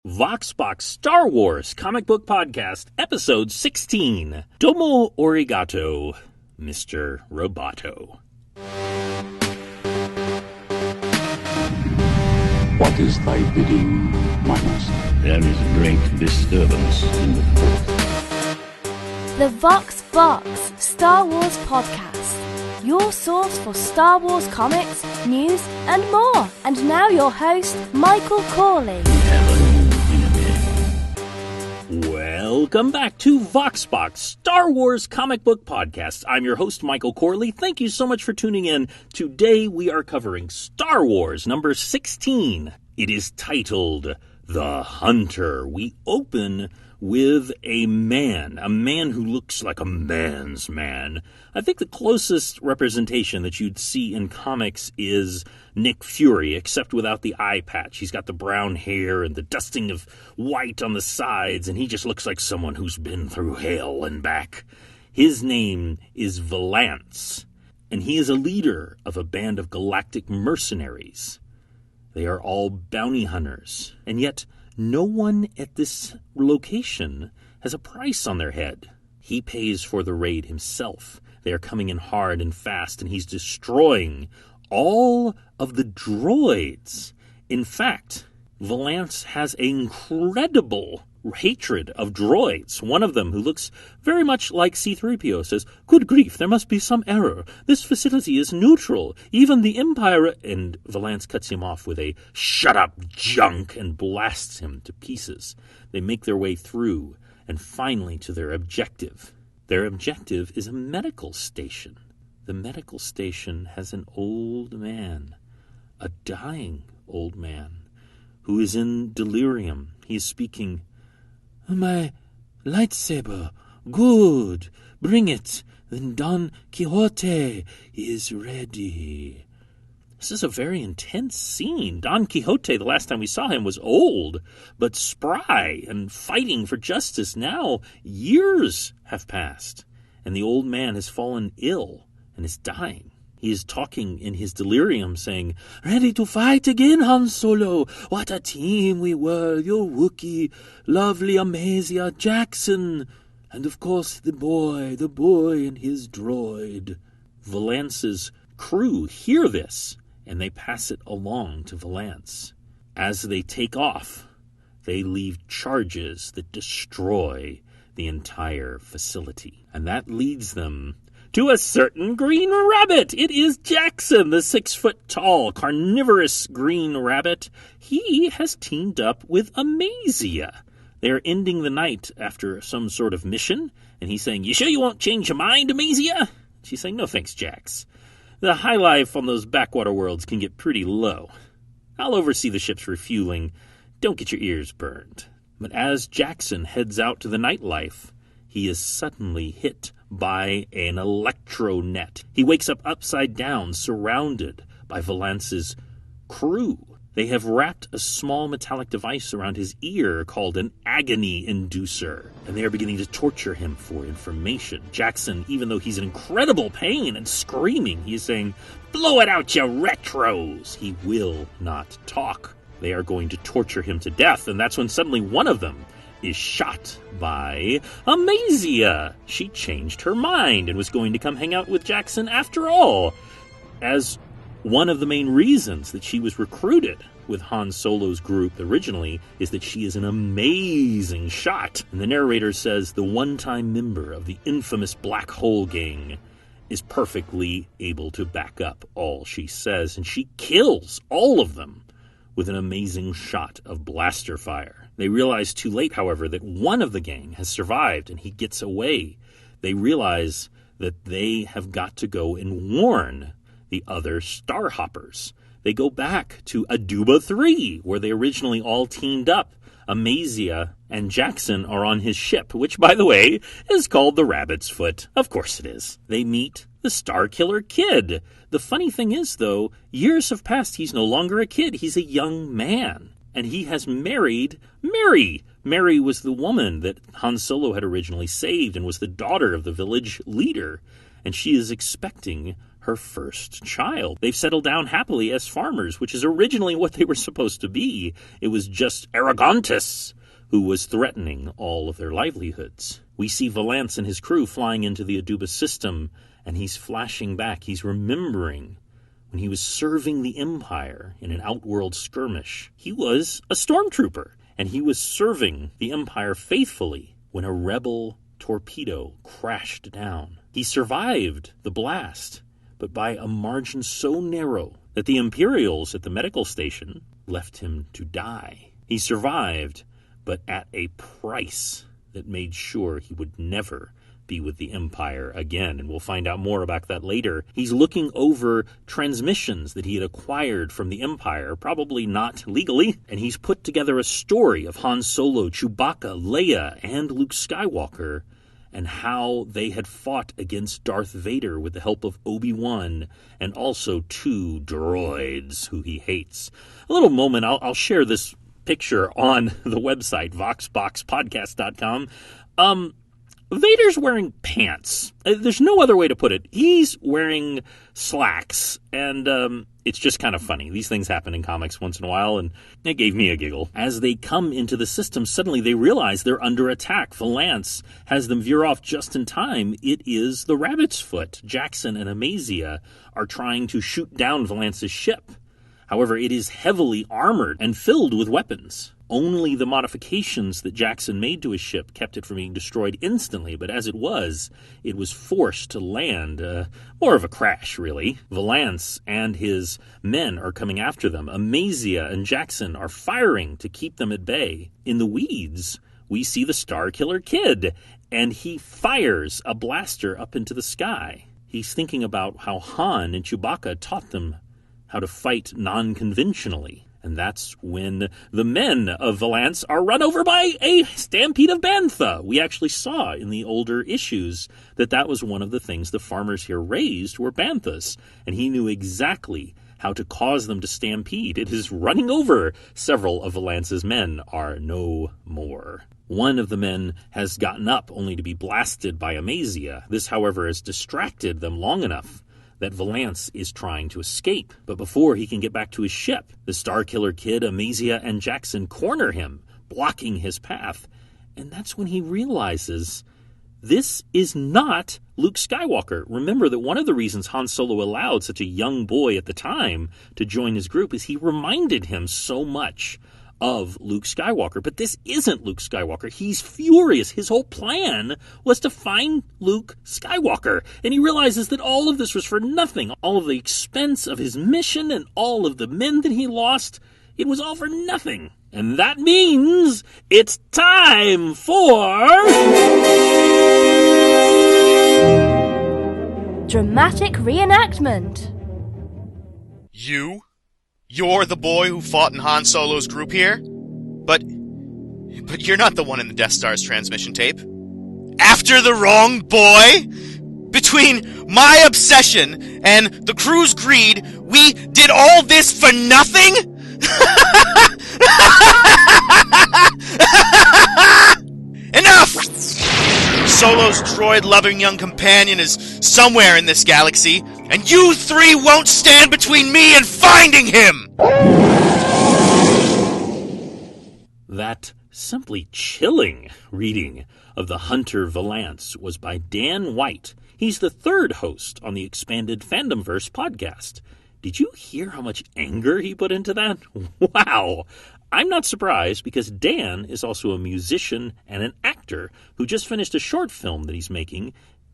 Vox Box Star Wars Comic Book Podcast, Episode 16. Domo Arigato, Mr. Roboto. What is thy bidding, my master? There is great disturbance in the fort. The Vox Box Star Wars Podcast. Your source for Star Wars comics, news, and more. And now your host, Michael Corley. Welcome back to Vox Box Star Wars Comic Book Podcast. I'm your host, Michael Corley. Thank you so much for tuning in. Today we are covering Star Wars number 16. It is titled The Hunter. We open with a man who looks like a man's man. I think the closest representation that you'd see in comics is Nick Fury, except without the eye patch. He's got the brown hair and the dusting of white on the sides, and he just looks like someone who's been through hell and back. His name is Valance, and he is a leader of a band of galactic mercenaries. They are all bounty hunters, and yet no one at this location has a price on their head. He pays for the raid himself. They are coming in hard and fast, and he's destroying all of the droids. In fact, Valance has an incredible hatred of droids. One of them, who looks very much like C-3PO, says, "Good grief, there must be some error. This facility is neutral. Even the Empire..." And Valance cuts him off with a "shut up, junk," and blasts him to pieces. They make their way through, and finally to their objective. Their objective is a medical station. The medical station has an old man, a dying old man, who is in delirium. He is speaking, "My lightsaber, good, bring it, then Don Quixote is ready." This is a very intense scene. Don Quixote, the last time we saw him, was old, but spry and fighting for justice. Now, years have passed, and the old man has fallen ill and is dying. He is talking in his delirium, saying, "Ready to fight again, Han Solo? What a team we were, your Wookiee, lovely Amazia Jackson, and of course the boy and his droid." Valance's crew hear this, and they pass it along to Valance. As they take off, they leave charges that destroy the entire facility. And that leads them to a certain green rabbit. It is Jackson, the 6-foot-tall, carnivorous green rabbit. He has teamed up with Amazia. They are ending the night after some sort of mission, and he's saying, "You sure you won't change your mind, Amazia?" She's saying, "No thanks, Jax. The high life on those backwater worlds can get pretty low. I'll oversee the ship's refueling. Don't get your ears burned." But as Jackson heads out to the nightlife, he is suddenly hit by an electro net. He wakes up upside down, surrounded by Valance's crew. They have wrapped a small metallic device around his ear called an agony inducer, and they are beginning to torture him for information. Jackson, even though he's in incredible pain and screaming, he is saying, "Blow it out, you retros!" He will not talk. They are going to torture him to death, and that's when suddenly one of them is shot by Amazia. She changed her mind and was going to come hang out with Jackson after all, as one of the main reasons that she was recruited with Han Solo's group originally is that she is an amazing shot. And the narrator says the one-time member of the infamous Black Hole Gang is perfectly able to back up all she says, and she kills all of them with an amazing shot of blaster fire. They realize too late, however, that one of the gang has survived and he gets away. They realize that they have got to go and warn the other Starhoppers. They go back to Aduba 3, where they originally all teamed up. Amazia and Jackson are on his ship, which, by the way, is called the Rabbit's Foot. Of course it is. They meet the Starkiller Kid. The funny thing is, though, years have passed. He's no longer a kid. He's a young man. And he has married Mary. Mary was the woman that Han Solo had originally saved and was the daughter of the village leader. And she is expecting her first child. They've settled down happily as farmers, which is originally what they were supposed to be. It was just Aragontis who was threatening all of their livelihoods. We see Valance and his crew flying into the Aduba system, and he's flashing back. He's remembering when he was serving the Empire in an outworld skirmish. He was a stormtrooper, and he was serving the Empire faithfully when a rebel torpedo crashed down. He survived the blast, but by a margin so narrow that the Imperials at the medical station left him to die. He survived, but at a price that made sure he would never be with the Empire again, and we'll find out more about that later. He's looking over transmissions that he had acquired from the Empire, probably not legally, and he's put together a story of Han Solo, Chewbacca, Leia, and Luke Skywalker, and how they had fought against Darth Vader with the help of Obi-Wan, and also 2 droids who he hates. A little moment, I'll share this picture on the website, voxboxpodcast.com. Vader's wearing pants. There's no other way to put it. He's wearing slacks, and it's just kind of funny. These things happen in comics once in a while, and it gave me a giggle. As they come into the system, suddenly they realize they're under attack. Valance has them veer off just in time. It is the Rabbit's Foot. Jackson and Amazia are trying to shoot down Valance's ship. However, it is heavily armored and filled with weapons. Only the modifications that Jackson made to his ship kept it from being destroyed instantly, but as it was forced to land. More of a crash, really. Valance and his men are coming after them. Amazia and Jackson are firing to keep them at bay. In the weeds, we see the Starkiller Kid, and he fires a blaster up into the sky. He's thinking about how Han and Chewbacca taught them how to fight non-conventionally. And that's when the men of Valance are run over by a stampede of bantha. We actually saw in the older issues that was one of the things the farmers here raised were banthas. And he knew exactly how to cause them to stampede. It is running over several of Valance's men are no more. One of the men has gotten up only to be blasted by Amazia. This, however, has distracted them long enough that Valance is trying to escape. But before he can get back to his ship, the Starkiller Kid, Amazia, and Jackson corner him, blocking his path. And that's when he realizes this is not Luke Skywalker. Remember that one of the reasons Han Solo allowed such a young boy at the time to join his group is he reminded him so much of Luke Skywalker. But this isn't Luke Skywalker. He's furious. His whole plan was to find Luke Skywalker. And he realizes that all of this was for nothing. All of the expense of his mission and all of the men that he lost, it was all for nothing. And that means it's time for dramatic reenactment. You're the boy who fought in Han Solo's group here? But you're not the one in the Death Star's transmission tape. After the wrong boy? Between my obsession and the crew's greed, we did all this for nothing? Enough! Solo's droid-loving young companion is somewhere in this galaxy, and you 3 won't stand between me and finding him! That simply chilling reading of The Hunter Valance was by Dan White. He's the 3rd host on the Expanded Fandomverse podcast. Did you hear how much anger he put into that? Wow! I'm not surprised because Dan is also a musician and an actor who just finished a short film that he's making,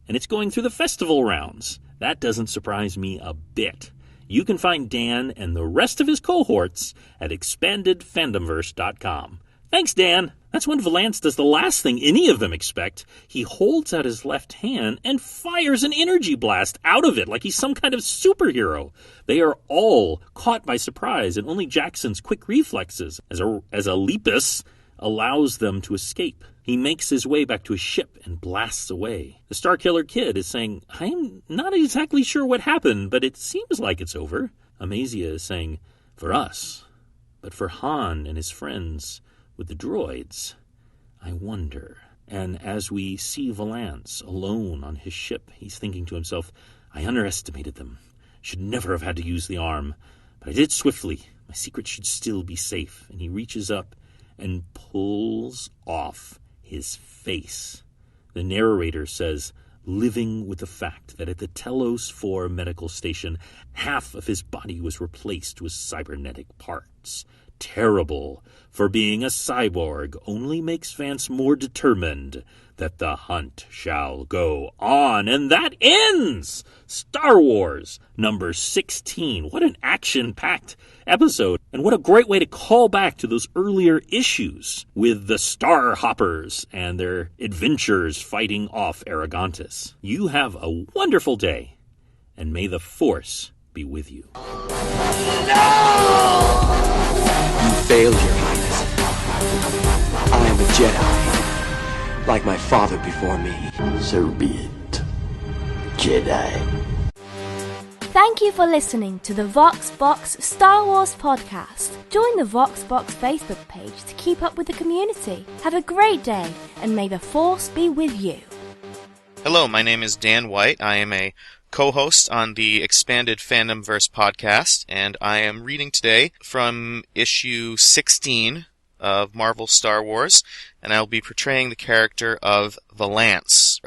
and it's going through the festival rounds. That doesn't surprise me a bit. You can find Dan and the rest of his cohorts at expandedfandomverse.com. Thanks, Dan. That's when Valance does the last thing any of them expect. He holds out his left hand and fires an energy blast out of it like he's some kind of superhero. They are all caught by surprise, and only Jackson's quick reflexes as a lepus allows them to escape. He makes his way back to his ship and blasts away. The Starkiller Kid is saying, I'm not exactly sure what happened, but it seems like it's over. Amazia is saying, for us, but for Han and his friends with the droids, I wonder. And as we see Valance alone on his ship, he's thinking to himself, I underestimated them. Should never have had to use the arm, but I did swiftly. My secret should still be safe. And he reaches up and pulls off his face. The narrator says, living with the fact that at the Telos 4 medical station, half of his body was replaced with cybernetic parts. Terrible, for being a cyborg only makes Vance more determined that the hunt shall go on. And that ends Star Wars number 16. What an action-packed episode. And what a great way to call back to those earlier issues with the Star Hoppers and their adventures fighting off Aragontis. You have a wonderful day, and may the Force be with you. You failed, Your Highness. I am a Jedi, like my father before me. So be it, Jedi. Thank you for listening to the Vox Box Star Wars podcast. Join the Vox Box Facebook page to keep up with the community. Have a great day, and may the Force be with you. Hello, my name is Dan White. I am a co-host on the Expanded Fandomverse podcast, and I am reading today from issue 16 of Marvel Star Wars, and I will be portraying the character of Valance.